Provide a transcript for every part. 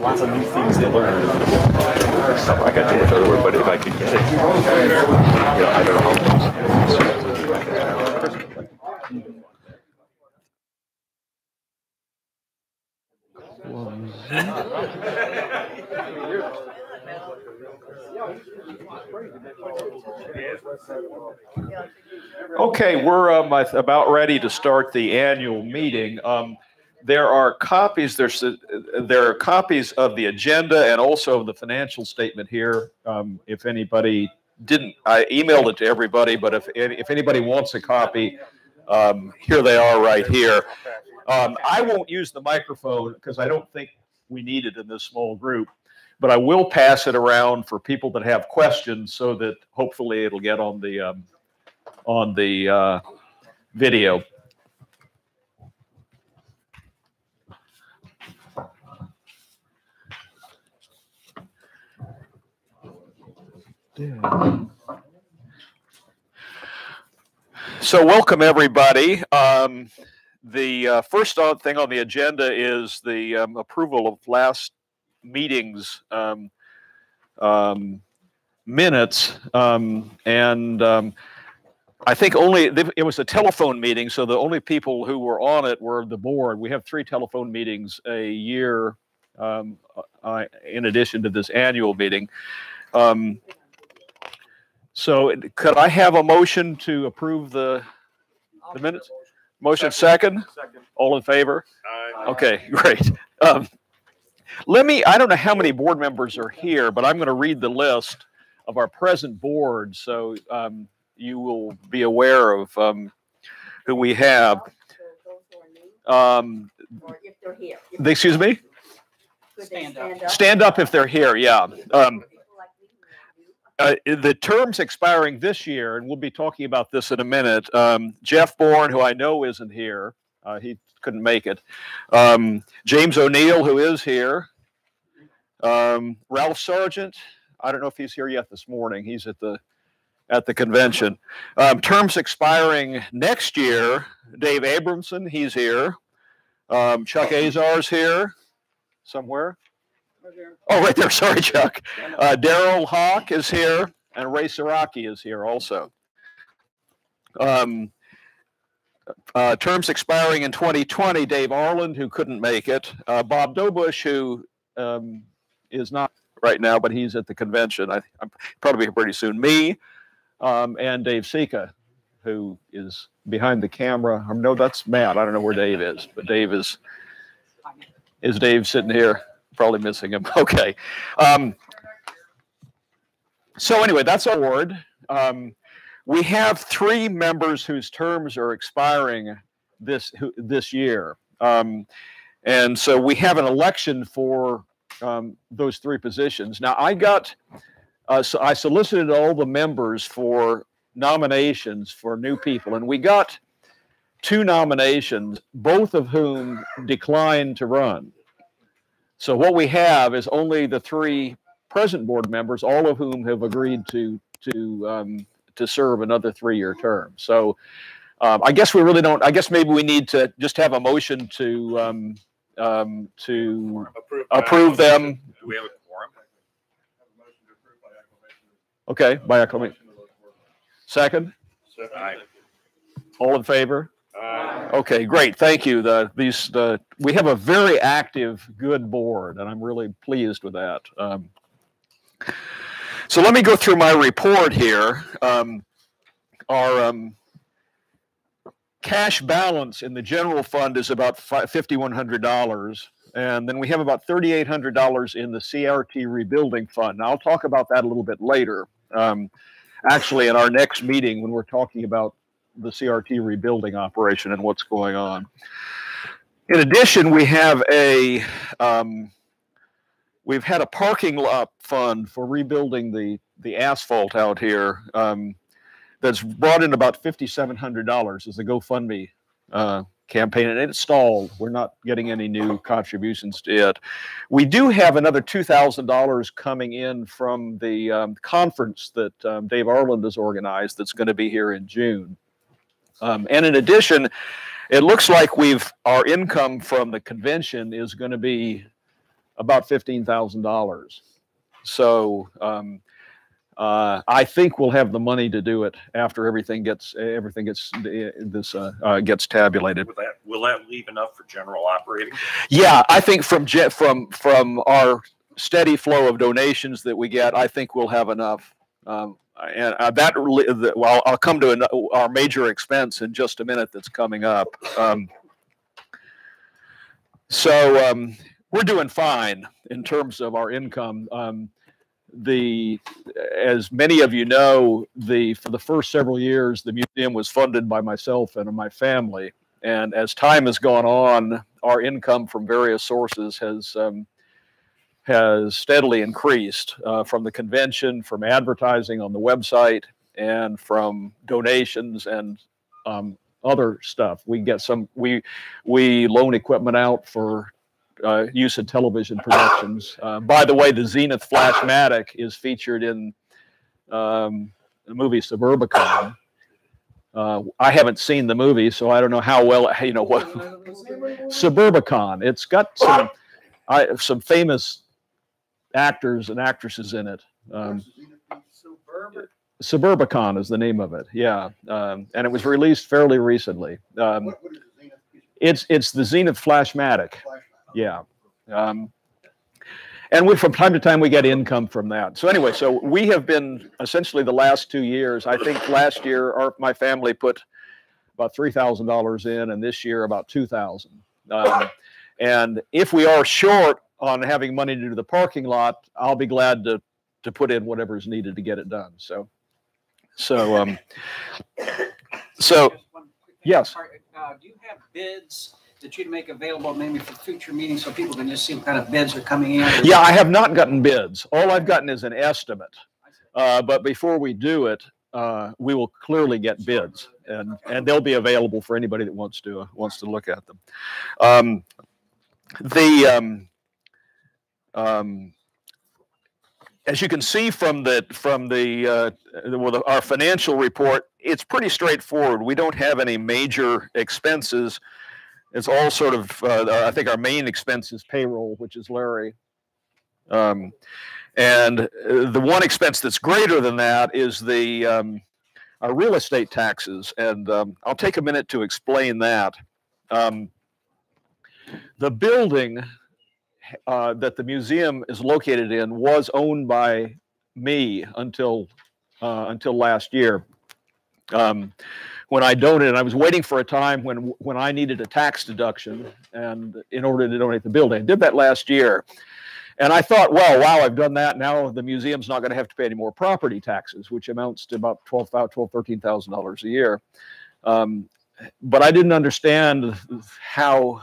Lots of new things they learn. Stuff I got to with other word, but if I could get it, I don't know how. Okay, we're about ready to start the annual meeting. There are copies. There are copies of the agenda and also of the financial statement here. If anybody didn't, I emailed it to everybody. But if anybody wants a copy, here they are right here. I won't use the microphone because I don't think we need it in this small group. But I will pass it around for people that have questions, so that hopefully it'll get on the video. So welcome everybody. The first thing on the agenda is the approval of last meeting's minutes, and I think it was a telephone meeting, so the only people who were on it were the board. We have 3 telephone meetings a year in addition to this annual meeting. So could I have a motion to approve the minutes? Motion second? All in favor? Okay, great. I don't know how many board members are here, but I'm going to read the list of our present board, so you will be aware of who we have. Or if they're here. Excuse me? Stand up if they're here, yeah. The terms expiring this year, and we'll be talking about this in a minute. Jeff Bourne, who I know isn't here, he couldn't make it. James O'Neill, who is here. Ralph Sargent, I don't know if he's here yet this morning. He's at the convention. Terms expiring next year. Dave Abramson, he's here. Chuck Azar's here somewhere. Oh, right there. Sorry, Chuck. Daryl Hawk is here, and Ray Saraki is here also. Terms expiring in 2020, Dave Arland, who couldn't make it. Bob Dobush, who is not right now, but he's at the convention. I'm probably pretty soon. Me, and Dave Sika, who is behind the camera. No, that's Matt. I don't know where Dave is, but Dave is Dave sitting here? Probably missing him. Okay. So anyway, that's our board. we have 3 members whose terms are expiring this year. And so we have an election for those 3 positions. Now, so I solicited all the members for nominations for new people, and we got 2 nominations, both of whom declined to run. So what we have is only the 3 present board members, all of whom have agreed to serve another 3-year term. So I guess we really don't. I guess maybe we need to just have a motion to approve them. Do we have a quorum? Okay, by acclamation. Second? Aye. All in favor? Aye. Okay, great. Thank you. We have a very active, good board, and I'm really pleased with that. So let me go through my report here. Our cash balance in the general fund is about $5,100. And then we have about $3,800 in the CRT rebuilding fund. Now, I'll talk about that a little bit later. Actually, in our next meeting, when we're talking about the CRT rebuilding operation and what's going on. In addition, we've had a parking lot fund for rebuilding the asphalt out here that's brought in about $5,700 as a GoFundMe campaign, and it's stalled. We're not getting any new contributions to it. We do have another $2,000 coming in from the conference that Dave Arland has organized that's going to be here in June. And in addition, it looks like our income from the convention is going to be about $15,000. So I think we'll have the money to do it after everything gets tabulated. Will that leave enough for general operating? Yeah, I think from our steady flow of donations that we get, I think we'll have enough. Well, I'll come to our major expense in just a minute that's coming up. We're doing fine in terms of our income. As many of you know, for the first several years, the museum was funded by myself and my family. And as time has gone on, our income from various sources has steadily increased from the convention, from advertising on the website, and from donations and other stuff. We get we loan equipment out for use in television productions. By the way, the Zenith Flashmatic is featured in the movie Suburbicon. I haven't seen the movie, so I don't know how well, what Suburbicon. It's got some famous actors and actresses in it. Suburbicon is the name of it. Yeah, and it was released fairly recently. It's the Zenith Flashmatic. Yeah. And from time to time, we get income from that. So anyway, so we have been essentially the last 2 years. I think last year, my family put about $3,000 in, and this year about $2,000. And if we are short on having money to do the parking lot, I'll be glad to put in whatever is needed to get it done. So yes. Do you have bids that you'd make available maybe for future meetings so people can just see what kind of bids are coming in? Yeah, I have not gotten bids. All I've gotten is an estimate. But before we do it, we will clearly get bids, and they'll be available for anybody that wants to look at them. As you can see from our financial report, it's pretty straightforward. We don't have any major expenses. It's all sort of, I think our main expense is payroll, which is Larry. And the one expense that's greater than that is our real estate taxes. And I'll take a minute to explain that. The building that the museum is located in was owned by me until last year. When I donated, I was waiting for a time when I needed a tax deduction, and in order to donate the building, I did that last year. And I thought, well, wow, I've done that. Now the museum's not going to have to pay any more property taxes, which amounts to about $13,000 a year. But I didn't understand how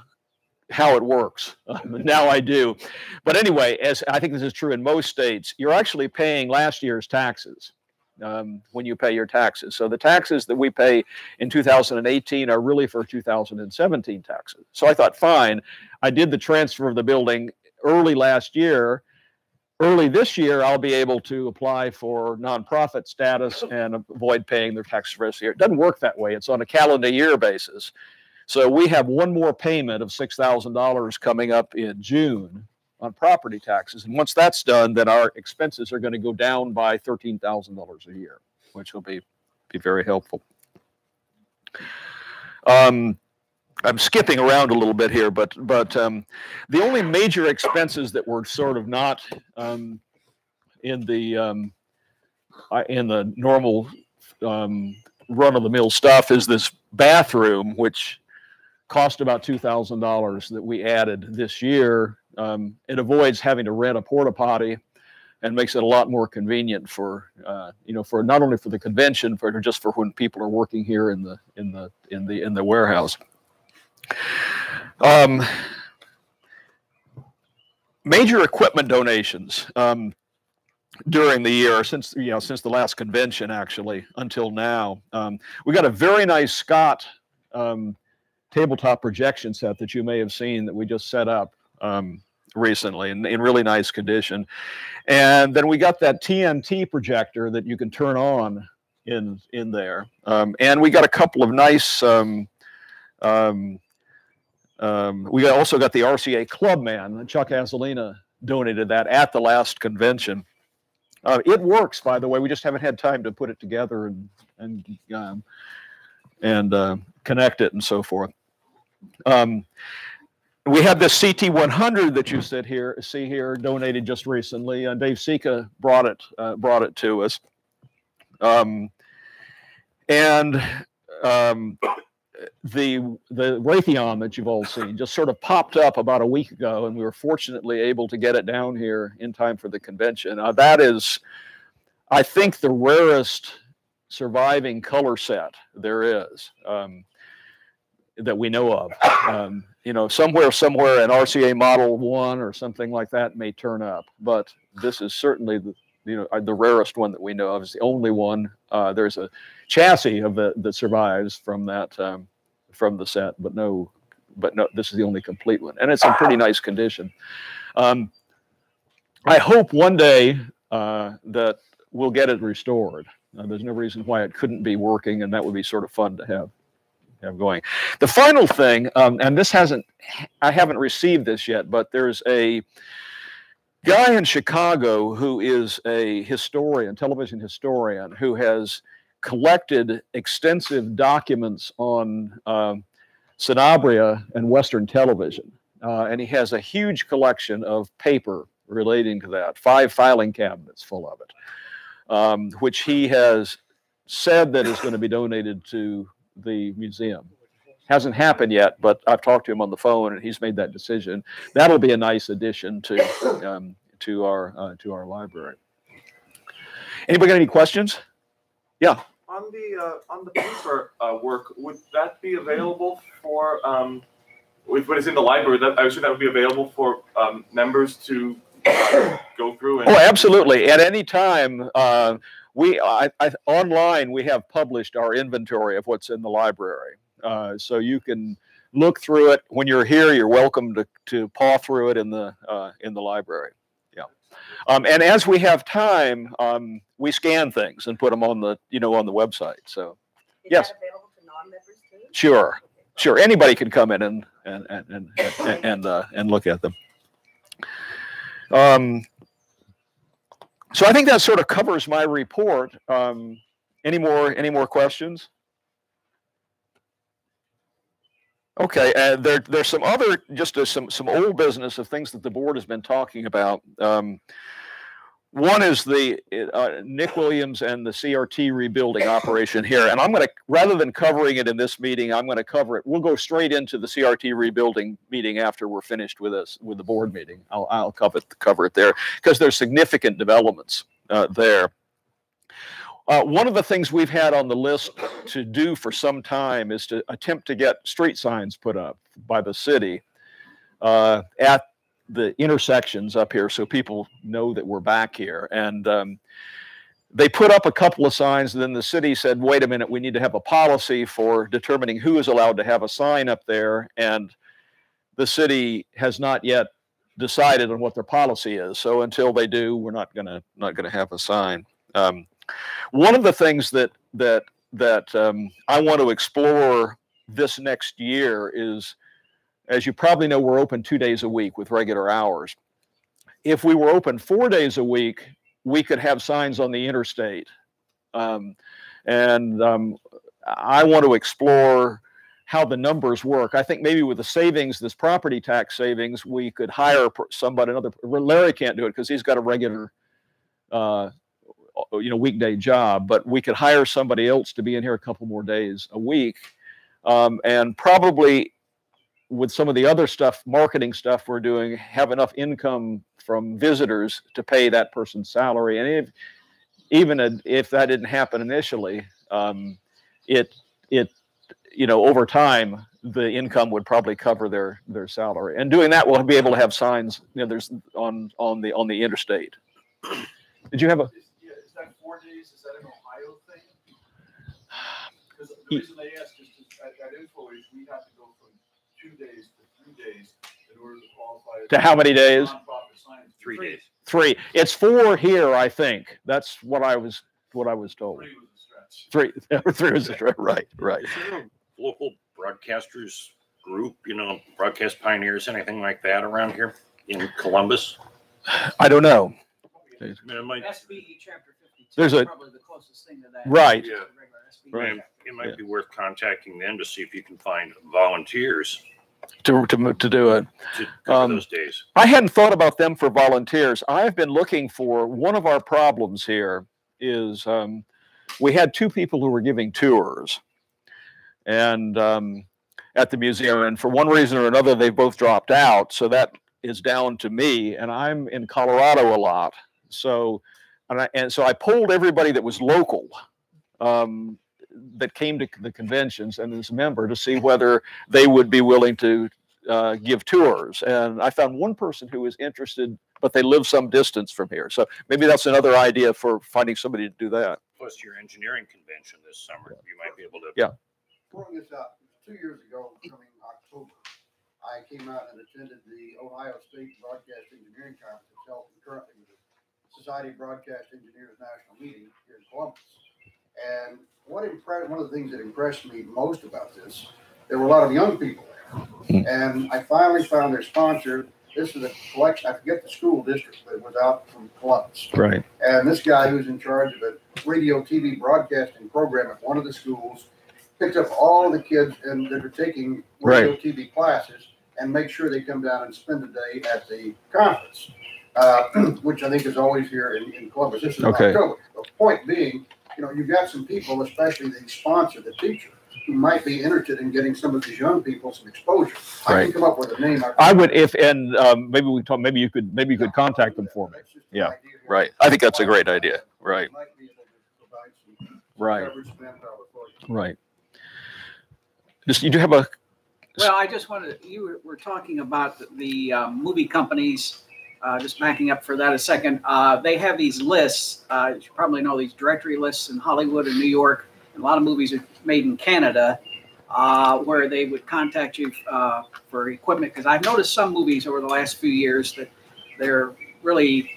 it works. Now I do. But anyway, as I think this is true in most states, you're actually paying last year's taxes when you pay your taxes. So the taxes that we pay in 2018 are really for 2017 taxes. So I thought, fine, I did the transfer of the building early last year. Early this year, I'll be able to apply for nonprofit status and avoid paying their taxes for the rest of the year. It doesn't work that way. It's on a calendar year basis. So we have one more payment of $6,000 coming up in June on property taxes. And once that's done, then our expenses are going to go down by $13,000 a year, which will be very helpful. I'm skipping around a little bit here, but the only major expenses that were sort of not in the normal run-of-the-mill stuff is this bathroom, which cost about $2,000 that we added this year. It avoids having to rent a porta potty and makes it a lot more convenient for for not only for the convention, but just for when people are working here in the warehouse. Major equipment donations during the year since the last convention, actually, until now. We got a very nice Scott tabletop projection set that you may have seen that we just set up recently in really nice condition. And then we got that TNT projector that you can turn on in there. And we got a couple of nice we also got the RCA Clubman. Chuck Azzolina donated that at the last convention. It works, by the way. We just haven't had time to put it together and connect it and so forth. We have this CT100 that you see here, donated just recently. Dave Sika brought it to us, the Raytheon that you've all seen just sort of popped up about a week ago, and we were fortunately able to get it down here in time for the convention. That is, I think, the rarest surviving color set there is that we know of. Somewhere an RCA Model 1 or something like that may turn up, but this is certainly the rarest one that we know of. It's the only one. There's a chassis of that survives from that from the set, but no, this is the only complete one, and it's in pretty nice condition. I hope one day that we'll get it restored. There's no reason why it couldn't be working, and that would be sort of fun to have going. The final thing, and I haven't received this yet, but there's a guy in Chicago who is a historian, television historian, who has collected extensive documents on Sanabria and Western television. And he has a huge collection of paper relating to that, 5 filing cabinets full of it, which he has said that is going to be donated to the museum. Hasn't happened yet, but I've talked to him on the phone, and he's made that decision. That'll be a nice addition to our library. Anybody got any questions? Yeah. On the paper work, would that be available for with what is in the library? I assume that would be available for members to go through. Oh, absolutely. At any time, online we have published our inventory of what's in the library, so you can look through it. When you're here, you're welcome to paw through it in the library. Yeah, and as we have time, we scan things and put them on the on the website. So yes, that available to non-members too? Sure. Anybody can come in and look at them. So I think that sort of covers my report. Any more questions? Okay, there's some other, just some old business of things that the board has been talking about. One is the Nick Williams and the CRT rebuilding operation here. And I'm going to, rather than covering it in this meeting, I'm going to cover it. We'll go straight into the CRT rebuilding meeting after we're finished with this, with the board meeting. I'll cover it there because there's significant developments there. One of the things we've had on the list to do for some time is to attempt to get street signs put up by the city at the intersections up here so people know that we're back here. And they put up a couple of signs, and then the city said, wait a minute, we need to have a policy for determining who is allowed to have a sign up there. And the city has not yet decided on what their policy is. So until they do, we're not gonna have a sign. One of the things that I want to explore this next year is, as you probably know, we're open 2 days a week with regular hours. If we were open 4 days a week, we could have signs on the interstate. I want to explore how the numbers work. I think maybe with the savings, this property tax savings, we could hire somebody, Larry can't do it because he's got a regular weekday job, but we could hire somebody else to be in here a couple more days a week. And probably with some of the other stuff, marketing stuff we're doing, have enough income from visitors to pay that person's salary. And even if that didn't happen initially, over time, the income would probably cover their salary. And doing that, we'll be able to have signs, there's on the interstate. Did you have a? Is that 4 days? Is that an Ohio thing? Because the reason they asked is at info is we have to go from 2 days to 3 days in order to qualify. To how many days? 3 days. 3. It's 4 here, I think. That's what I was told. 3 was a stretch. 3 was a stretch. Right. Is there a local broadcasters group, broadcast pioneers, anything like that around here in Columbus? I don't know. I mean, it might, SBE Chapter 52 There's is probably the closest thing to that. Right. Yeah. right, it might be worth contacting them to see if you can find volunteers To do it. to cover those days. I hadn't thought about them for volunteers. I've been looking for, one of our problems here is we had 2 people who were giving tours and at the museum, and for one reason or another, they both dropped out. So that is down to me, and I'm in Colorado a lot. So, so I polled everybody that was local that came to the conventions and as a member to see whether they would be willing to give tours. And I found one person who was interested, but they live some distance from here. So maybe that's another idea for finding somebody to do that. Plus your engineering convention this summer, you might be able to. Yeah. Throwing this out, 2 years ago, coming October, I came out and attended the Ohio State Broadcast Engineering Conference held concurrently with the Society of Broadcast Engineers National Meeting here in Columbus. And one of the things that impressed me most about this, there were a lot of young people there. And I finally found their sponsor. This is a collection, I forget the school district, but it was out from Columbus. Right. And this guy who's in charge of a radio TV broadcasting program at one of the schools picked up all the kids that are taking radio TV classes and make sure they come down and spend a day at the conference, which I think is always here in Columbus. This is October. The point being, you've got some people, especially the sponsor, the teacher, who might be interested in getting some of these young people some exposure. I can come up with a name. I would, maybe we talk. Maybe you could contact them for me. Yeah, right. I think that's a great idea. Right. Right. Right. You do have a. Well, I just wanted, you were talking about the movie companies, just backing up for that a second. They have these lists, you probably know these directory lists in Hollywood and New York. And a lot of movies are made in Canada where they would contact you for equipment. Because I've noticed some movies over the last few years that they're really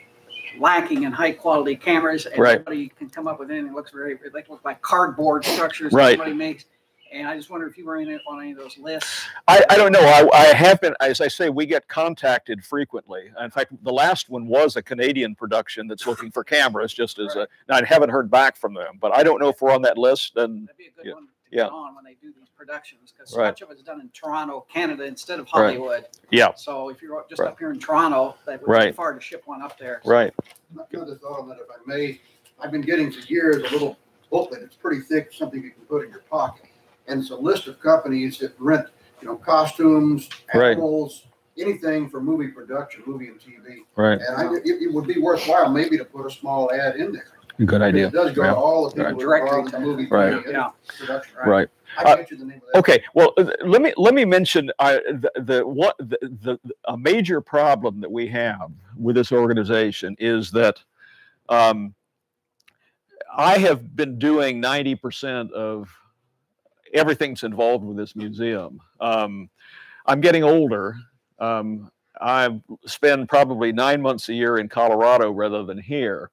lacking in high quality cameras. And somebody can come up with anything that looks they look like cardboard structures that somebody makes. And I just wonder if you were on any of those lists. I don't know. I have been, as I say, we get contacted frequently. In fact, the last one was a Canadian production that's looking for cameras, just as I haven't heard back from them, but I don't know if we're on that list. And that'd be a good one to get on when they do these productions because Right. much of it's done in Toronto, Canada, instead of Right. Hollywood. Yeah. So if you're just Right. up here in Toronto, that would be Right. far to ship one up there. So. Right. Another thought on that, if I may, I've been getting for years a little booklet. It's pretty thick, something you can put in your pocket. And it's a list of companies that rent, costumes, Right. animals, anything for movie production, movie and TV. Right. And it would be worthwhile maybe to put a small ad in there. Good idea. It does go Yeah. to all the people Right. who are Directory involved in the movie Right. TV and Yeah. production. Right. I can get you the name of that. Okay, well, let me mention a major problem that we have with this organization is that I have been doing 90% of everything that's involved with this museum. I'm getting older. I spend probably 9 months a year in Colorado rather than here,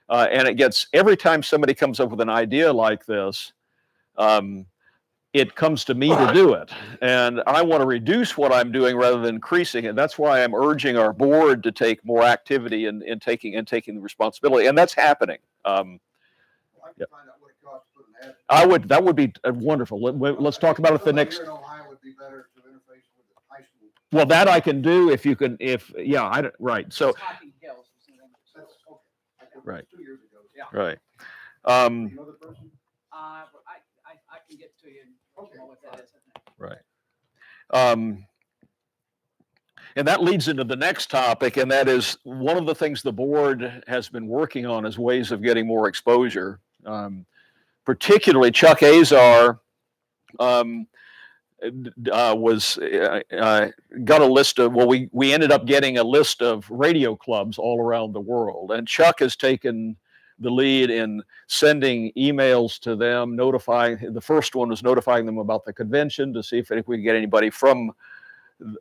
and every time somebody comes up with an idea like this. It comes to me to do it. And I want to reduce what I'm doing rather than increasing it. That's why I'm urging our board to take more activity in taking the responsibility. And that's happening. Well, I can find out what it costs to put an ad. That would be wonderful. Let's talk about it the next. Here in Ohio would be better to interface with the high school. Well, that I can do right. So, It's Hocking Hills. That's okay. Right. 2 years ago. Yeah. right. Another person? I can get to you and let you know what that is. Right. And that leads into the next topic, and that is one of the things the board has been working on is ways of getting more exposure. Particularly Chuck Azar got a list of, we ended up getting a list of radio clubs all around the world, and Chuck has taken the lead in sending emails to them, the first one was notifying them about the convention to see if we could get anybody from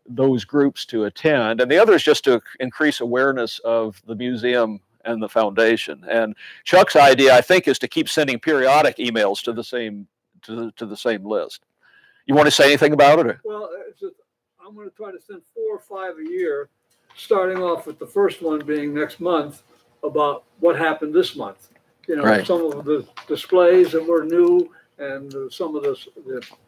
those groups to attend. And the other is just to increase awareness of the museum and the foundation. And Chuck's idea, I think, is to keep sending periodic emails to the same list. You want to say anything about it? Well, I'm going to try to send 4 or 5 a year, starting off with the first one being next month, about what happened this month. Right. Some of the displays that were new and some of the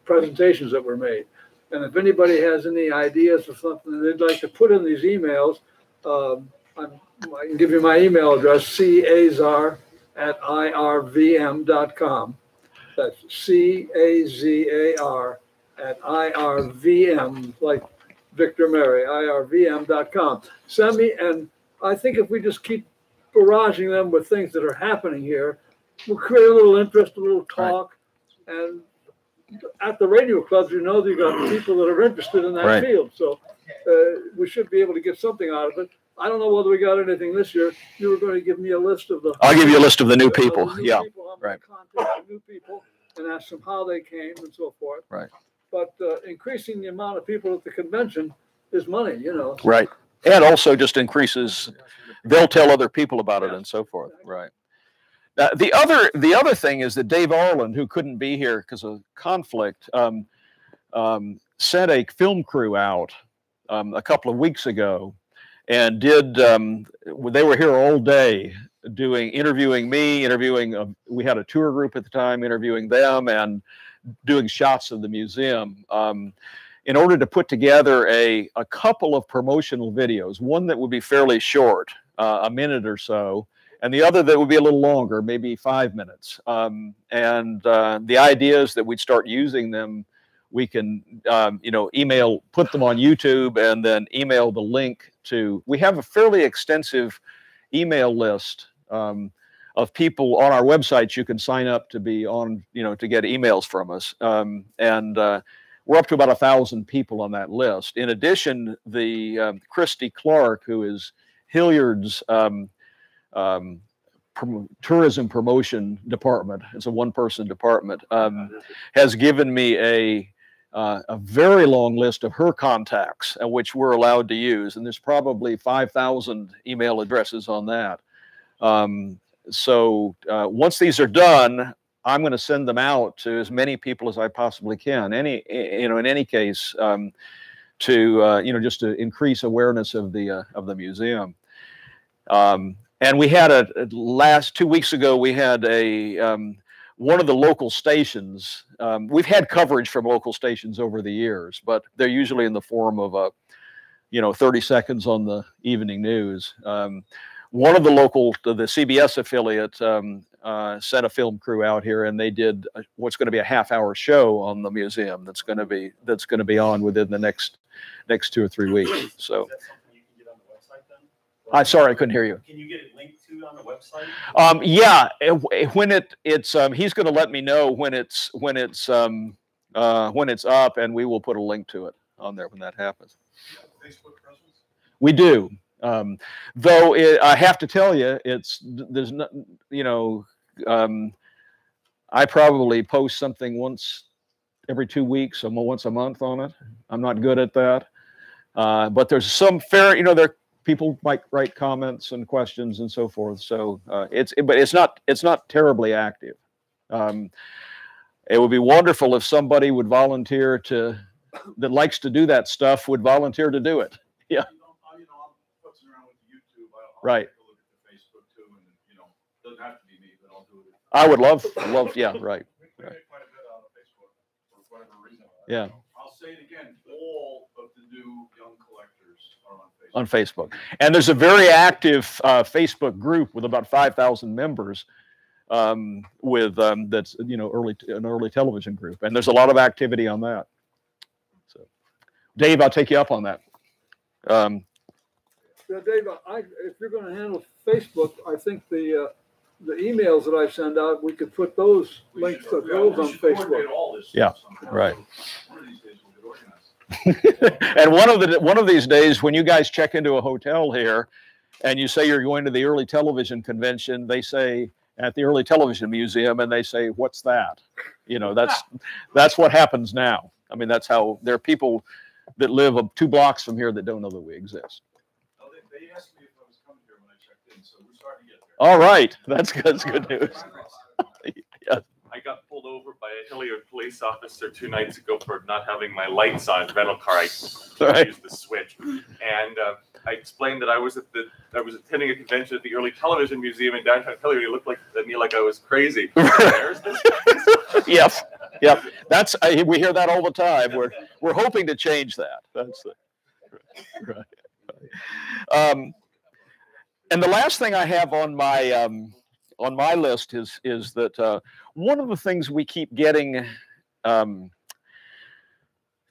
presentations that were made. And if anybody has any ideas or something they'd like to put in these emails, I can give you my email address, cazar@irvm.com. That's CAZAR@IRVM, like Victor Mary, IRVM.com. Send me, and I think if we just keep barraging them with things that are happening here, we'll create a little interest, a little talk, and at the radio clubs, you've got people that are interested in that Right. field. So we should be able to get something out of it. I don't know whether we got anything this year. You were going to give me a list of the. I'll give you a list of the new people. Yeah. People. I'm going to contact the new people and ask them how they came and so forth. Right. But increasing the amount of people at the convention is money, Right. And also just increases, they'll tell other people about it and so forth. Right. The other thing is that Dave Arland, who couldn't be here because of conflict, sent a film crew out a couple of weeks ago and they were here all day interviewing me, we had a tour group at the time, interviewing them and doing shots of the museum. In order to put together a couple of promotional videos, one that would be fairly short, a minute or so, and the other that would be a little longer, maybe 5 minutes. The idea is that we'd start using them. We can, put them on YouTube and then email the link to. We have a fairly extensive email list of people on our website. You can sign up to be on, to get emails from us. We're up to about 1,000 people on that list. In addition, the Christy Clark, who is Hilliard's tourism promotion department, it's a one-person department, has given me a very long list of her contacts, which we're allowed to use, and there's probably 5,000 email addresses on that. So once these are done, I'm going to send them out to as many people as I possibly can. In any case, just to increase awareness of the museum. And we had last 2 weeks ago, we had one of the local stations. We've had coverage from local stations over the years, but they're usually in the form of a, 30 seconds on the evening news. One of the CBS affiliate sent a film crew out here, and they did what's going to be a half-hour show on the museum that's going to be on within the next 2 or 3 weeks. So. I'm sorry, I couldn't hear you. Can you get it linked to on the website? Yeah, when it's he's going to let me know when it's up, and we will put a link to it on there when that happens. Facebook presence? We do, though I have to tell you, there's not, I probably post something once every 2 weeks or once a month on it. I'm not good at that, but there's some fair, there. People might write comments and questions and so forth. So but it's not terribly active. It would be wonderful if somebody would volunteer that likes to do that stuff would volunteer to do it. Yeah. I'm futzing around with YouTube. I'll right. take a look at the Facebook too, and doesn't have to be me, but I'll do it. I would love, yeah, right. We make quite a bit out of Facebook for whatever reason. Yeah. I'll say it again. All of the new young collectors are on Facebook. And there's a very active Facebook group with about 5,000 members that's, an early television group. And there's a lot of activity on that. So, Dave, I'll take you up on that. Dave, if you're going to handle Facebook, I think the emails that I send out, we could put those links to those on Facebook. Yeah, right. And one of these days, when you guys check into a hotel here, and you say you're going to the Early Television Convention, they say at the Early Television Museum, and they say, "What's that?" That's what happens now. I mean, that's how there are people that live 2 blocks from here that don't know that we exist. No, they asked me if I was coming here when I checked in, so we're starting to get there. All right, that's good news. Yeah. I got pulled over by a Hilliard police officer 2 nights ago for not having my lights on. The rental car, I used the switch, and I explained that I was attending a convention at the Early Television Museum in downtown Hilliard. He looked at me like I was crazy. There's this Yes, yep. We hear that all the time. We're hoping to change that. That's right. And the last thing I have on my list is that one of the things we keep getting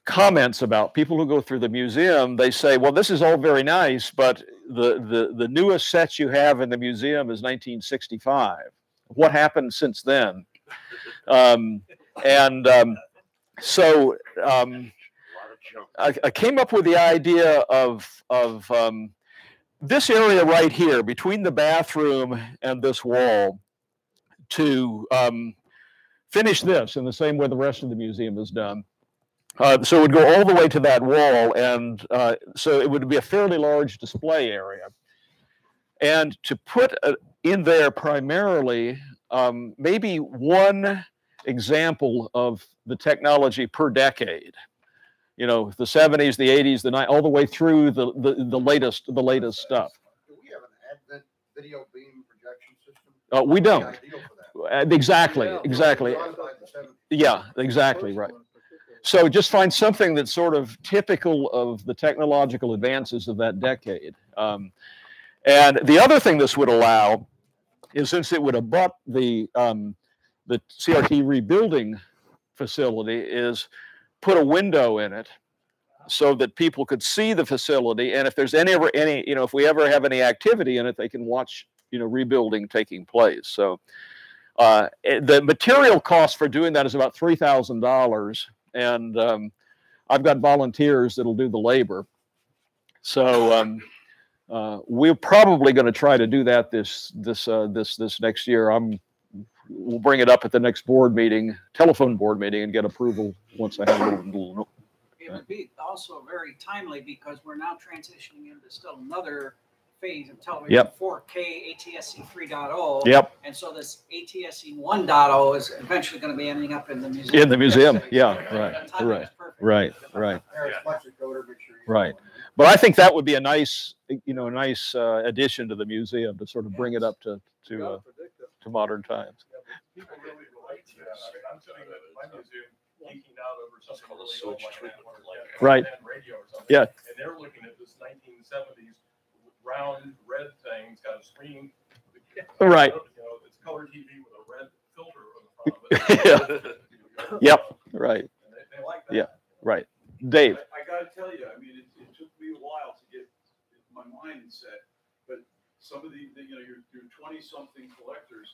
comments about, people who go through the museum, they say, well, this is all very nice, but the newest sets you have in the museum is 1965. What happened since then? So I came up with the idea of this area right here between the bathroom and this wall to finish this in the same way the rest of the museum is done. So it would go all the way to that wall, and so it would be a fairly large display area. And to put in there primarily maybe one example of the technology per decade. The 70s, the 80s, the 90s, all the way through the latest stuff. Do we have an Advent video beam projection system? We don't. Exactly. Yeah, Yeah, exactly right. So just find something that's sort of typical of the technological advances of that decade. And the other thing this would allow is, since it would abut the CRT rebuilding facility, is put a window in it so that people could see the facility, and if there's any if we ever have any activity in it, they can watch rebuilding taking place. So the material cost for doing that is about $3,000, and I've got volunteers that'll do the labor. So we're probably going to try to do that this next year. We'll bring it up at the next telephone board meeting, and get approval once I have a little. It would be also very timely because we're now transitioning into still another phase of television. Yep. 4K ATSC 3.0. Yep. And so this ATSC 1.0 is eventually going to be ending up in the museum. In the museum, yeah, right. Right. But I think that would be a nice, addition to the museum to sort of bring it up to modern times. People really like I mean, I'm sitting at my museum geeking out over something called a really switch old, like treatment, an Right. FM radio or something. Yeah. And they're looking at this 1970s round red thing. It's got a screen. Right. You know, it's color TV with a red filter on the front of it. Yep. Right. And they like that. Yeah. Right. Dave. I gotta tell you, I mean, it took me a while to get my mind set, but some of the you know, your 20-something collectors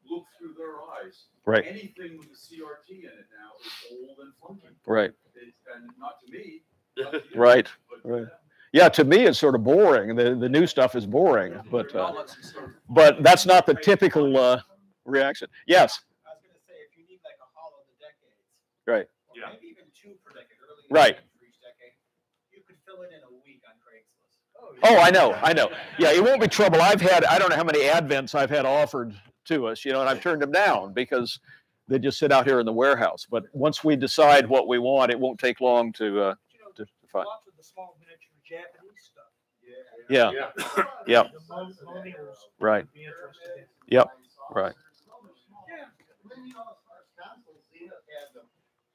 look through their eyes. Right. Anything with a CRT in it now is old and funky. Right. And not to me. Not to you, Right. but to Right. them. Yeah, to me, it's sort of boring. The new stuff is boring, but that's not the typical reaction. Yes. I was going to say, if you need like a Hall of the Decades, Right. or Yeah. maybe even two per decade, early Right. for each decade, you could fill it in a week on Craigslist. Oh, I know. Yeah, it won't be trouble. I don't know how many advents I've had offered to us, you know, and I've turned them down because they just sit out here in the warehouse. But once we decide what we want, it won't take long to find. Lots of the small miniature Japanese stuff. Yeah. Yeah. The millennials Right. would be interested in. Yep. Right. Yeah. When you know, as far as consoles, they had the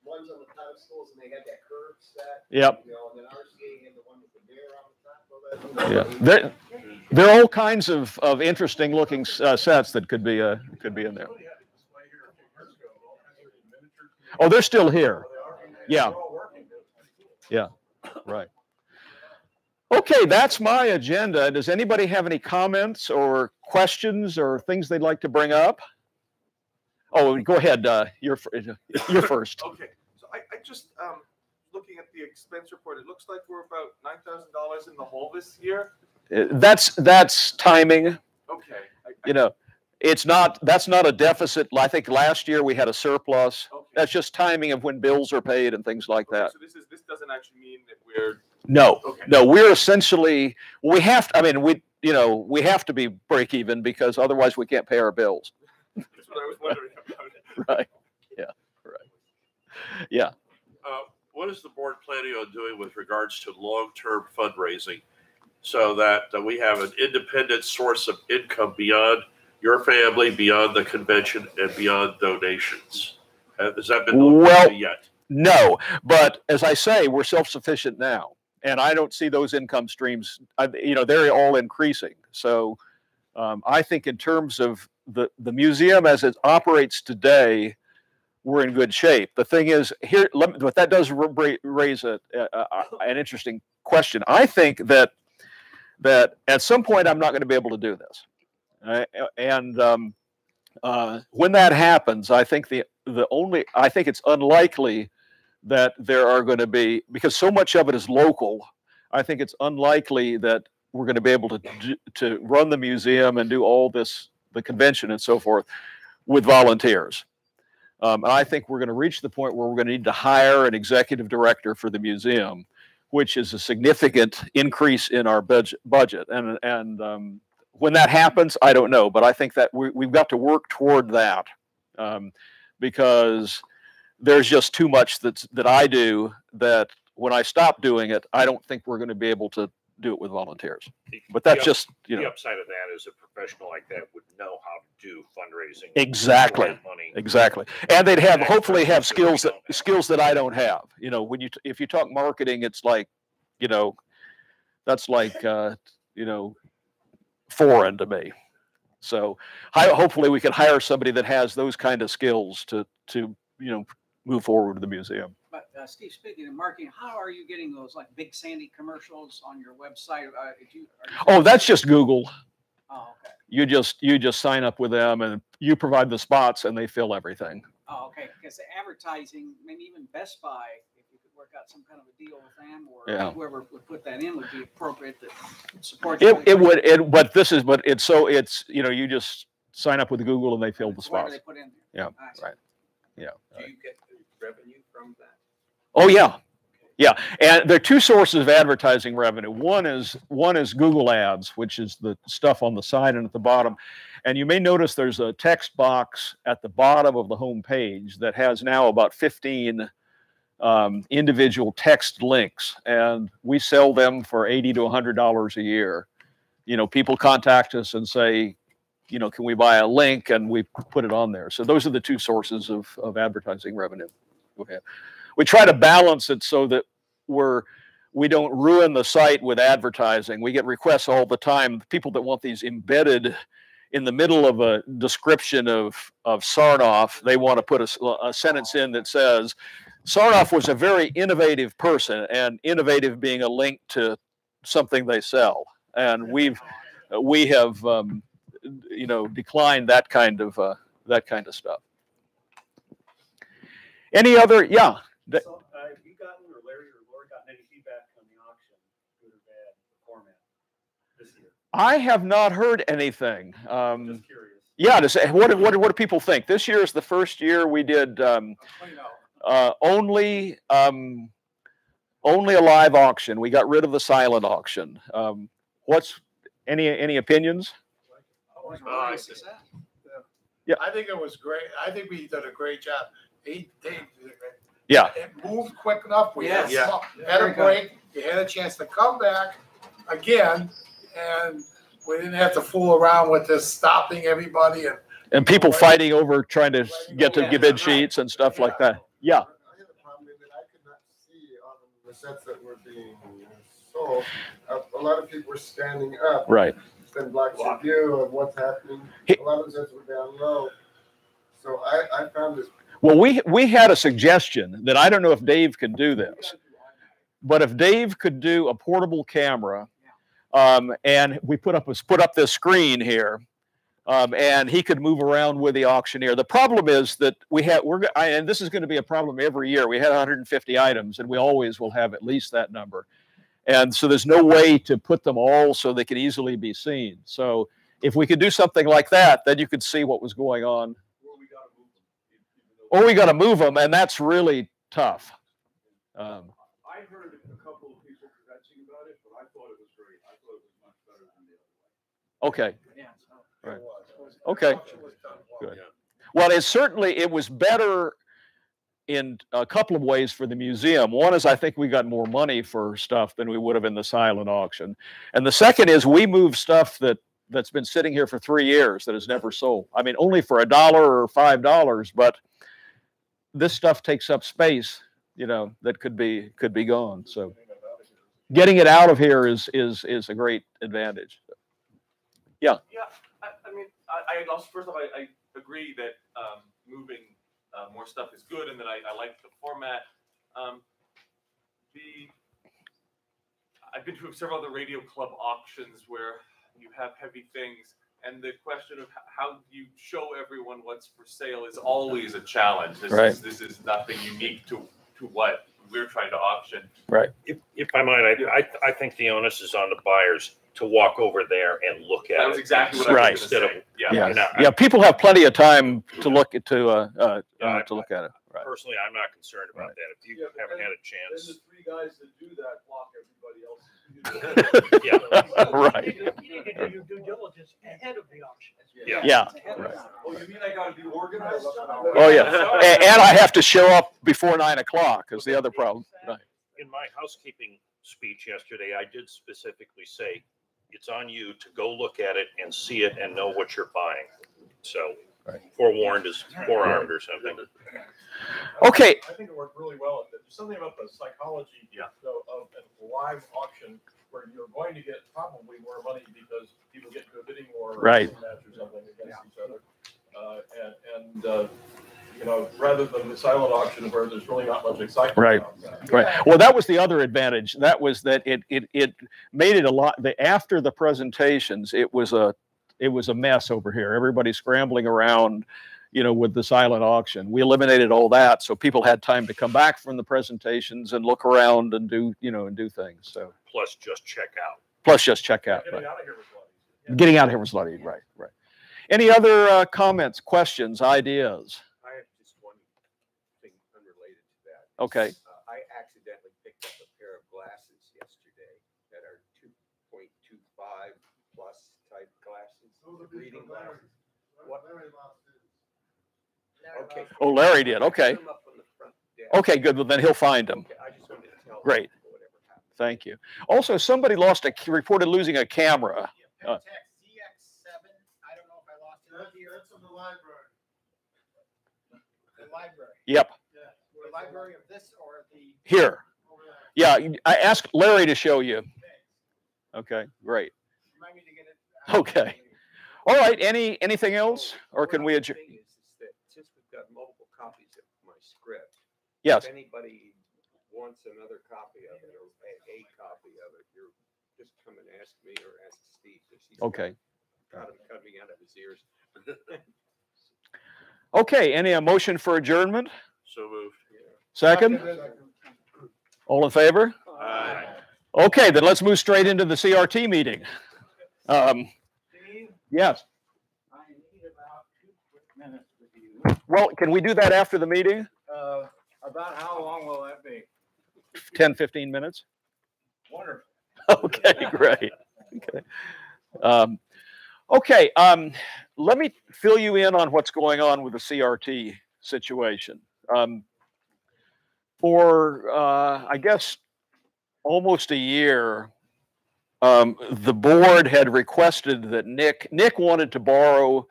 ones on the pedestals and they had that curved set. Yep. You know, and then RCA had the one with the bear on the top of it. Yeah. There are all kinds of interesting looking sets that could be in there. Oh, they're still here. Yeah. Yeah. Right. Okay, that's my agenda. Does anybody have any comments or questions or things they'd like to bring up? Oh, go ahead. You're first. Okay, so I just looking at the expense report, it looks like we're about $9,000 in the hole this year. That's timing. Okay. You know, that's not a deficit. I think last year we had a surplus. Okay. That's just timing of when bills are paid and things like Okay, that. so this doesn't actually mean that we're No, okay. no, we're essentially, we have to be break even because otherwise we can't pay our bills. That's what I was wondering about. Right. Yeah. Right. Yeah. What is the board planning on doing with regards to long-term fundraising so that we have an independent source of income beyond your family, beyond the convention, and beyond donations? Has that been looked into yet? No, but as I say, we're self-sufficient now, and I don't see those income streams. They're all increasing. So I think in terms of the museum as it operates today, we're in good shape. The thing is, but that does raise an interesting question. I think that at some point I'm not going to be able to do this, when that happens, I think I think it's unlikely that there are going to be, because so much of it is local. I think it's unlikely that we're going to be able to run the museum and do all this, the convention and so forth, with volunteers. And I think we're going to reach the point where we're going to need to hire an executive director for the museum, which is a significant increase in our budget. And when that happens, I don't know, but I think that we've got to work toward that because there's just too much that I do that when I stop doing it, I don't think we're going to be able to do it with volunteers. But that's just, The upside of that is a professional like that would know how to do fundraising. Exactly. Money. Exactly. And they'd hopefully have skills that I don't have. If you talk marketing, it's like, that's like, foreign to me. So hopefully we can hire somebody that has those kind of skills to move forward with the museum. But Steve, speaking of marketing, how are you getting those like Big Sandy commercials on your website? Oh, that's just Google. Oh, okay. You just sign up with them and you provide the spots and they fill everything. Oh, okay. Because the advertising, maybe even Best Buy, if you could work out some kind of a deal with them, or whoever would put that in would be appropriate to support. It would. You just sign up with Google and they fill the spots. They put in there. Yeah. Right. Yeah. Do you get revenue from that? Oh yeah. Yeah, and there are two sources of advertising revenue. One is Google Ads, which is the stuff on the side and at the bottom. And you may notice there's a text box at the bottom of the home page that has now about 15 individual text links, and we sell them for $80 to $100 a year. People contact us and say, you know, can we buy a link, and we put it on there. So those are the two sources of advertising revenue. Okay. We try to balance it so that we don't ruin the site with advertising. We get requests all the time, people that want these embedded in the middle of a description of Sarnoff. They want to put a sentence in that says, Sarnoff was a very innovative person, and innovative being a link to something they sell. And we have you know, declined that kind of stuff. Any other? Yeah. So, have you gotten, or Larry or Laura gotten any feedback on the auction, good or bad, the format this year? I have not heard anything. Just curious. Yeah, to say, what do people think? This year is the first year we did only a live auction. We got rid of the silent auction. What's any opinions? Yeah, I think it was great. I think we did a great job. Dave did a great. Yeah. It moved quick enough. We had Yes. had a break. You had a chance to come back again, and we didn't have to fool around with this stopping everybody and people fighting over trying to get to bid sheets and stuff like that. Yeah. I had a problem with it. I could not see on the sets that were being sold. A lot of people were standing up. Right. Then blocks your view of what's happening. A lot of sets were down low. So I found this. Well, we had a suggestion that I don't know if Dave can do this, but if Dave could do a portable camera, and we put up this screen here, and he could move around with the auctioneer. The problem is that and this is going to be a problem every year. We had 150 items, and we always will have at least that number. And so there's no way to put them all so they can easily be seen. So if we could do something like that, then you could see what was going on. Or we got to move them, and that's really tough. I heard a couple of people kvetching about it, but I thought it was great. I thought it was much better than the other way. Okay. Right. Okay. Good. Well, it was better in a couple of ways for the museum. One is I think we got more money for stuff than we would have in the silent auction. And the second is we moved stuff that's been sitting here for 3 years that has never sold. I mean, only for $1 or $5, but this stuff takes up space, you know, that could be gone. So getting it out of here is a great advantage. Yeah. Yeah, I mean, I also, first of all, I agree that moving more stuff is good, and that I like the format. I've been to several other radio club auctions where you have heavy things, and the question of how do you show everyone what's for sale is always a challenge. This is nothing unique to what we're trying to auction. Right. If I might, I think the onus is on the buyers to walk over there and look at it. That was exactly what I was instead going to say. of Yeah. People have plenty of time to look at to look at it. Right. Personally, I'm not concerned about that. If you haven't had a Then chance, the three guys that do that block everybody else. Right. You need to do your due diligence ahead of the auction. Yeah. Right. Oh, you mean I gotta be organized? Oh yeah, and I have to show up before 9 o'clock is the other problem. Right. in my housekeeping speech yesterday, I did specifically say, it's on you to go look at it and see it and know what you're buying. So forewarned is forearmed or something. Okay. I think it worked really well. There's something about the psychology of a live auction where you're going to get probably more money because people get into a bidding war or match or something against each other. You know, rather than the silent auction where there's really not much excitement. Right. Well, that was the other advantage. That was that it made it a lot. After the presentations, it was a mess over here. Everybody scrambling around, you know, with the silent auction. We eliminated all that, so people had time to come back from the presentations and look around and do things. So plus just check out. Getting out of here was a lot easier. Right. Any other comments, questions, ideas? I have just one thing unrelated to that. Okay. I accidentally picked up a pair of glasses yesterday that are 2.25 plus type glasses, reading glasses. What? Okay. Oh, Larry did. Okay. Okay, good. Well, then he'll find them. I just wanted to tell Great. Thank you. Also, somebody reported losing a camera. Yep. The library of this or the. Here. Yeah, I asked Larry to show you. Okay, great. Remind me to get it. Okay. All right. Anything else, or can we adjourn? The thing is that since we've got multiple copies of my script, Yes. if anybody wants another copy of it or a copy of it, you're just come and ask me or ask Steve. Okay. Got him coming out of his ears. Okay. Any motion for adjournment? So moved. Second. All in favor? Aye. Okay, then let's move straight into the CRT meeting. Yes. I need about 2 quick minutes with you. Well, can we do that after the meeting? About how long will that be? 10, 15 minutes? Wonderful. Okay, great. Okay. Let me fill you in on what's going on with the CRT situation. For, I guess, almost a year, the board had requested that Nick wanted to borrow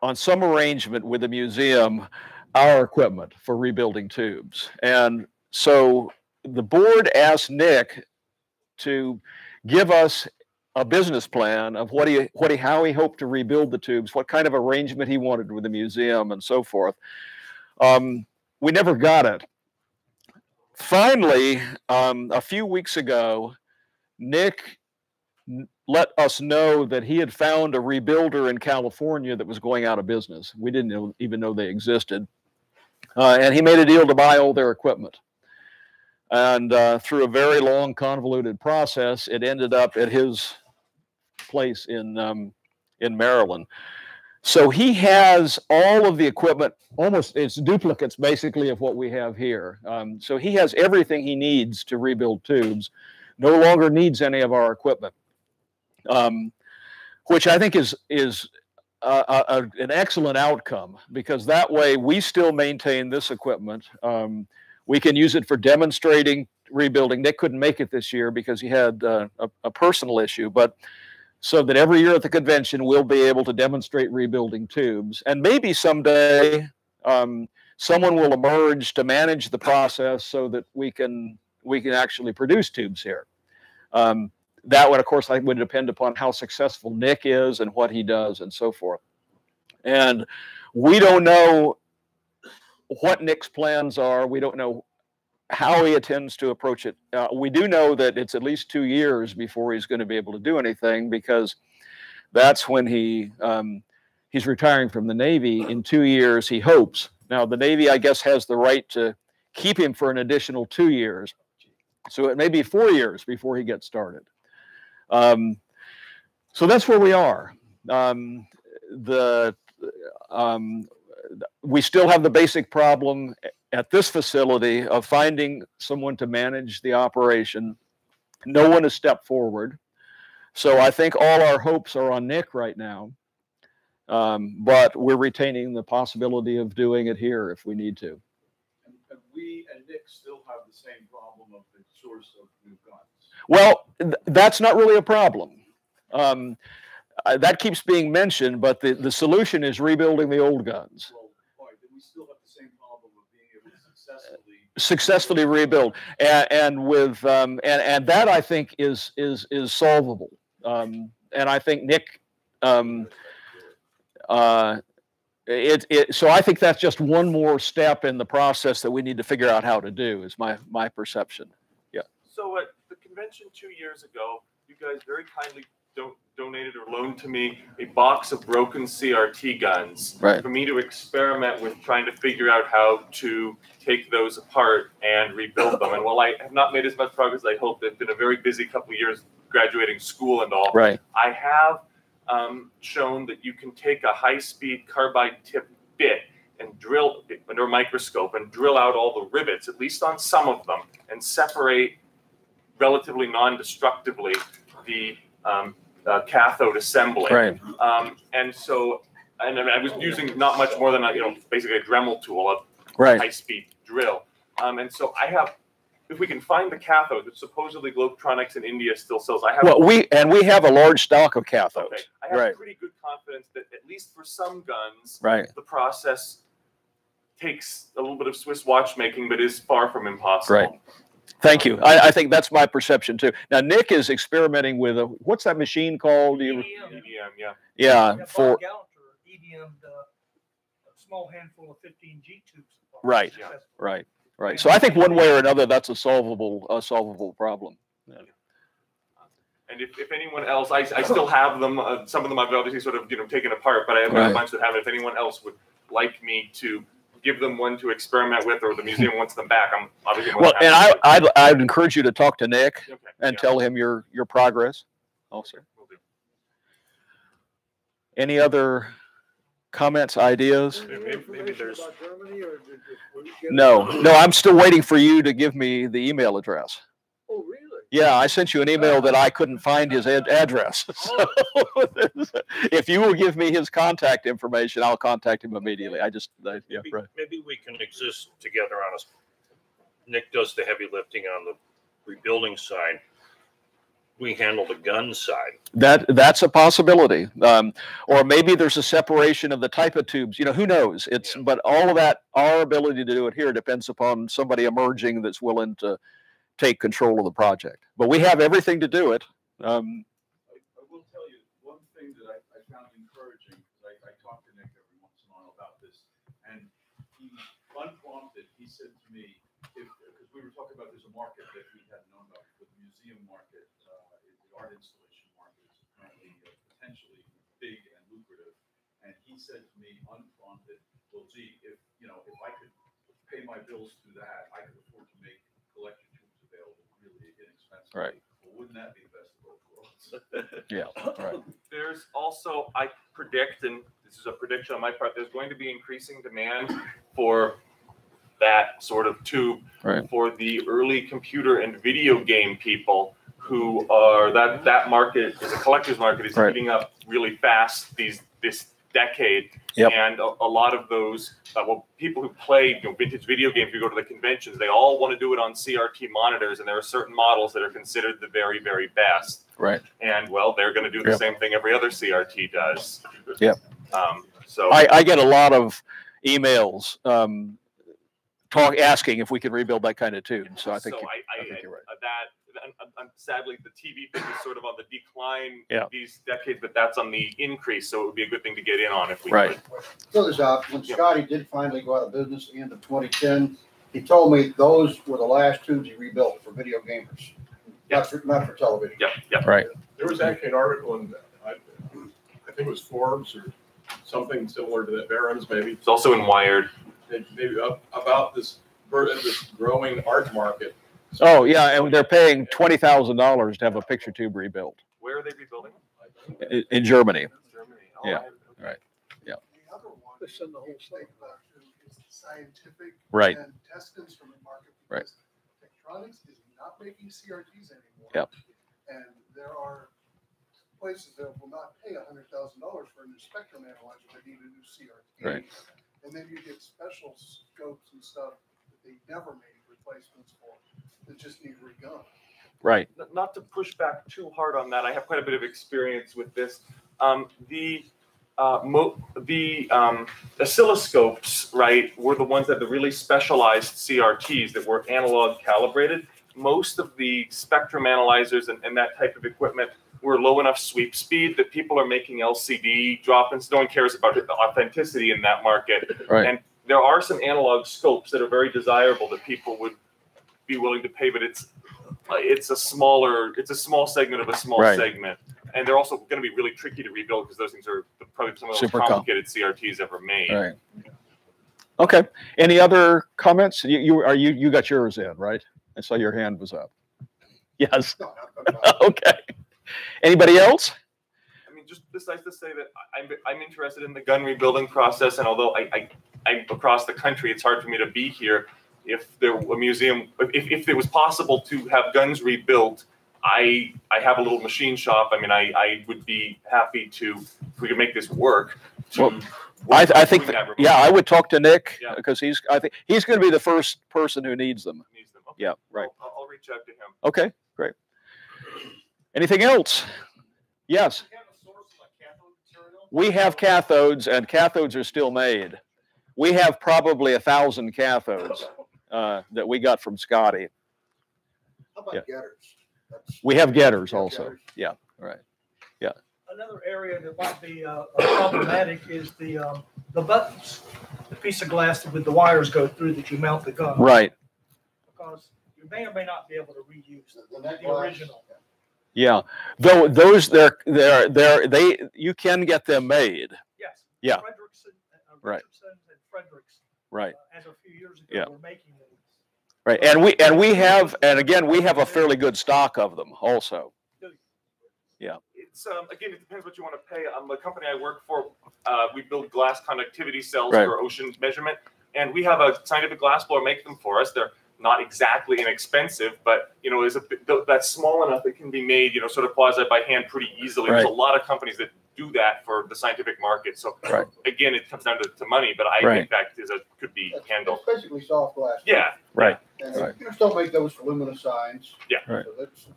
on some arrangement with the museum our equipment for rebuilding tubes. And so the board asked Nick to give us a business plan of how he hoped to rebuild the tubes, what kind of arrangement he wanted with the museum, and so forth. We never got it. Finally, a few weeks ago, Nick let us know that he had found a rebuilder in California that was going out of business. We didn't even know they existed. And he made a deal to buy all their equipment. And through a very long, convoluted process, it ended up at his place in Maryland. So he has all of the equipment, almost it's duplicates basically of what we have here. So he has everything he needs to rebuild tubes, no longer needs any of our equipment, which I think is an excellent outcome, because that way we still maintain this equipment. We can use it for demonstrating rebuilding. Nick couldn't make it this year because he had a personal issue, but so that every year at the convention, we'll be able to demonstrate rebuilding tubes. And maybe someday someone will emerge to manage the process so that we can actually produce tubes here. That would, of course, would depend upon how successful Nick is and what he does and so forth. And we don't know what Nick's plans are. We don't know how he intends to approach it. We do know that it's at least 2 years before he's going to be able to do anything, because that's when he's retiring from the Navy in 2 years, he hopes. Now, the Navy, I guess, has the right to keep him for an additional 2 years. So it may be 4 years before he gets started. So that's where we are. We still have the basic problem at this facility of finding someone to manage the operation. No one has stepped forward. So I think all our hopes are on Nick right now. But we're retaining the possibility of doing it here if we need to. And we and Nick still have the same problem of the source of new guns. Well, that's not really a problem. That keeps being mentioned, but the solution is rebuilding the old guns. Well, all right, then we still have the same problem of being able to successfully rebuild, and with and that I think is solvable. And I think Nick, so I think that's just one more step in the process that we need to figure out how to do. Is my perception. Yeah. So at the convention 2 years ago, you guys very kindly donated or loaned to me a box of broken CRT guns for me to experiment with, trying to figure out how to take those apart and rebuild them. And while I have not made as much progress as I hoped, it's been a very busy couple of years graduating school and all. Right. I have shown that you can take a high-speed carbide tip bit and drill it under a microscope and drill out all the rivets, at least on some of them, and separate relatively non-destructively the cathode assembly. Right. And so, and I was using not much more than basically a Dremel tool, a high-speed drill. And so I have, if we can find the cathode that supposedly Globetronics in India still sells, I have. Well, we have a large stock of cathodes. Okay. I have pretty good confidence that at least for some guns, the process takes a little bit of Swiss watchmaking, but is far from impossible. Right. Thank you. I think that's my perception too. Now, Nick is experimenting with what's that machine called? EDM, yeah. Yeah, Bob for Gallagher EDM'd a small handful of 15G tubes. right, right. So I think one way or another, that's a solvable problem. Yeah. And if anyone else, I still have them. Some of them I've obviously sort of taken apart, but I have a bunch that have it. If anyone else would like me to give them one to experiment with, or the museum wants them back, I'm obviously more than happy to. I'd encourage you to talk to Nick and tell him your progress. Also, any other comments, ideas? Maybe there's Germany, or No, I'm still waiting for you to give me the email address. Oh, really? Yeah, I sent you an email that I couldn't find his address. So if you will give me his contact information, I'll contact him immediately. Maybe we can exist together on Nick does the heavy lifting on the rebuilding side. We handle the gun side. That's a possibility. Or maybe there's a separation of the type of tubes. Who knows? But all of that, our ability to do it here depends upon somebody emerging that's willing to take control of the project. But we have everything to do it. I will tell you one thing that I found encouraging, because I talk to Nick every once in a while about this, and he, unprompted, he said to me, because we were talking about there's a market that we hadn't known about, the museum market, the art installation market is apparently potentially big and lucrative, and he said to me, unprompted, well, gee, if I could pay my bills through that, I could afford to make collection tools available really inexpensively. Right. Well, wouldn't that be the best of both worlds? Yeah, right. There's also, I predict, and this is a prediction on my part, there's going to be increasing demand for that sort of tube for the early computer and video game people who are, that market is a collector's market, is heating up really fast this decade. And a lot of those people who play vintage video games, if you go to the conventions, they all want to do it on CRT monitors, and there are certain models that are considered the very, very best. Right. And well, they're going to do the same thing every other CRT does. Yep. So I get a lot of emails asking if we could rebuild that kind of tube. So I think, I think you're right. Sadly, the TV thing is sort of on the decline these decades, but that's on the increase. So it would be a good thing to get in on if we could. So this out, when Scotty did finally go out of business at the end of 2010, he told me those were the last tubes he rebuilt for video gamers, not for television. Right. There was actually an article in, I think it was Forbes or something similar to that, Barron's maybe. It's also in Wired. Maybe about this growing art market. Oh yeah, and they're paying $20,000 to have a picture tube rebuilt. Where are they rebuilding? In Germany. Germany. Yeah. Right. Yeah. The other one is the whole thing about is the scientific and test instrument market. Because Tektronix is not making CRTs anymore. Yep. And there are places that will not pay $100,000 for a new spectrum analyzer that need a new CRT. Right. And then you get special scopes and stuff that they never made replacements for that just need redone. Right. Not to push back too hard on that, I have quite a bit of experience with this. The oscilloscopes, right, were the ones that the really specialized CRTs that were analog calibrated. Most of the spectrum analyzers and that type of equipment were low enough sweep speed that people are making LCD drop-ins. No one cares about the authenticity in that market. Right. And there are some analog scopes that are very desirable that people would be willing to pay, but it's a small segment of a small segment. And they're also going to be really tricky to rebuild because those things are probably some of the most complicated CRTs ever made. Right. Okay. Any other comments? You got yours in, right? I saw your hand was up. Yes. Okay. Anybody else? I mean, just besides to say that I'm interested in the gun rebuilding process, and although I'm across the country, it's hard for me to be here. If there were a museum, if it was possible to have guns rebuilt, I have a little machine shop. I mean, I would be happy to, if we could make this work. I think I would talk to Nick because I think he's going to be the first person who needs them. Okay. Yeah, right. I'll reach out to him. Okay, great. Anything else? Yes. We have cathodes, and cathodes are still made. We have probably 1,000 cathodes that we got from Scotty. How about getters? We have getters also. Yeah, right. Yeah. Another area that might be problematic is the buttons, the piece of glass with the wires go through that you mount the gun. Right. Because you may or may not be able to reuse the original. Yeah, though those you can get them made. Yes. Yeah. Right. Right. And Fredericks. Right. As a few years ago, were making them. Right, and we have a fairly good stock of them also. Yeah. It's again, it depends what you want to pay. The company I work for, we build glass conductivity cells Right. for ocean measurement, and we have a scientific glass blower make them for us. They're not exactly inexpensive, but you know, that's small enough it can be made, you know, sort of quasi by hand pretty easily. Right. There's a lot of companies that do that for the scientific market. So right. again, it comes down to money, but I think that could be handled. It's basically soft glass. Yeah. Right. And you can still make those for luminous signs. Yeah. Right.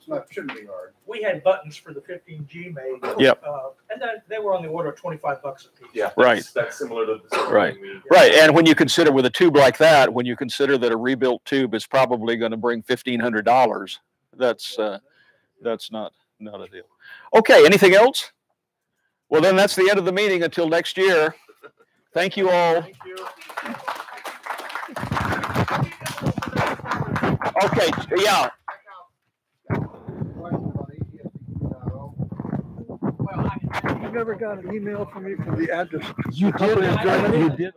So shouldn't be hard. We had buttons for the 15G made. Yep. And they were on the order of $25 a piece. Yeah. Right. That's similar to the right. Right. And when you consider with a tube like that, when you consider that a rebuilt tube is probably going to bring $1,500, that's not a deal. Okay. Anything else? Well, then that's the end of the meeting until next year. Thank you all. Thank you. Okay, yeah. You never got an email from me for the address. You did. You did.